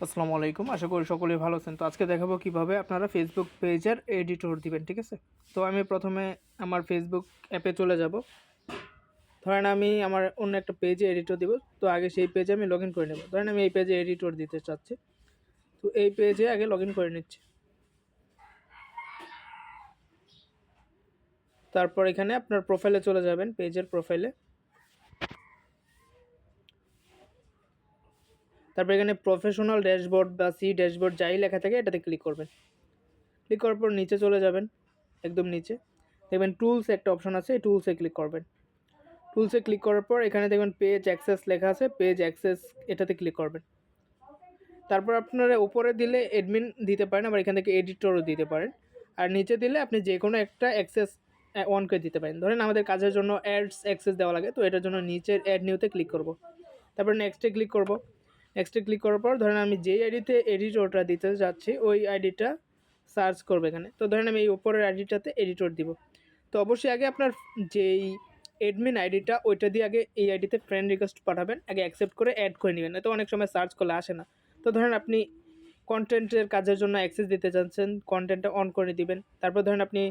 আসসালামু আলাইকুম, আশা করি সকলেই ভালো আছেন। তো আজকে দেখাবো কিভাবে আপনারা ফেসবুক পেজের এডিটর দিবেন, ঠিক আছে? তো আমি প্রথমে আমার ফেসবুক অ্যাপে চলে যাব। ধরেন আমি আমার অন্য একটা পেজে এডিটর দিব, তো আগে সেই পেজে আমি লগ ইন করে নেব। ধরেন আমি এই পেজে এডিটর দিতে চাচ্ছি, তো এই পেজে আগে লগ ইন করে নিচ্ছি। তারপর এখানে আপনার প্রোফাইলে চলে যাবেন, পেজের প্রোফাইলে। তারপর এখানে প্রফেশনাল ড্যাশবোর্ড বা সি ড্যাশবোর্ড যাই লেখা থাকে এটাতে ক্লিক করবেন। ক্লিক করার পর নিচে চলে যাবেন, একদম নিচে দেখবেন টুলস একটা অপশন আছে, এই টুলসে ক্লিক করবেন। টুলসে ক্লিক করার পর এখানে দেখবেন পেজ অ্যাক্সেস লেখা আছে, পেজ অ্যাক্সেস এটাতে ক্লিক করবেন। তারপর আপনারা উপরে দিলে অ্যাডমিন দিতে পারেন, আবার এখান থেকে এডিটরও দিতে পারেন। আর নিচে দিলে আপনি যে কোনো একটা অ্যাক্সেস অন করে দিতে পারেন। ধরেন আমাদের কাজের জন্য অ্যাডস অ্যাক্সেস দেওয়া লাগে, তো এটার জন্য নিচের অ্যাড নিউতে ক্লিক করব। তারপর নেক্সটে ক্লিক করব। নেক্সটে ক্লিক করার পর ধরেন আমি যেই আইডিতে এডিটরটা দিতে যাচ্ছি ওই আইডিটা সার্চ করবো এখানে। তো ধরেন আমি এই উপরের আইডিটাতে এডিটর দিব। তো অবশ্যই আগে আপনার যেই অ্যাডমিন আইডিটা ওইটা দিয়ে আগে এই আইডিতে ফ্রেন্ড রিকোয়েস্ট পাঠাবেন, আগে অ্যাকসেপ্ট করে অ্যাড করে নেবেন, তো অনেক সময় সার্চ করলে আসে না। তো ধরেন আপনি কন্টেন্টের কাজের জন্য অ্যাক্সেস দিতে চাচ্ছেন, কন্টেন্টটা অন করে দিবেন। তারপর ধরেন আপনি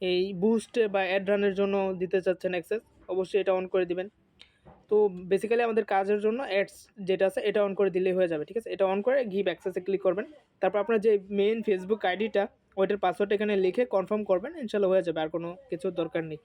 এই বুস্ট বা অ্যাড রানের জন্য দিতে চাচ্ছেন অ্যাক্সেস, অবশ্যই এটা অন করে দিবেন। তো বেসিক্যালি আমাদের কাজের জন্য অ্যাডস যেটা আছে এটা অন করে দিলেই হয়ে যাবে, ঠিক আছে? এটা অন করে গিভ অ্যাক্সেসে ক্লিক করবেন। তারপর আপনার যে মেইন ফেসবুক আইডিটা ওইটার পাসওয়ার্ড এখানে লিখে কনফার্ম করবেন, ইনশাল্লাহ হয়ে যাবে, আর কোনো কিছুর দরকার নেই।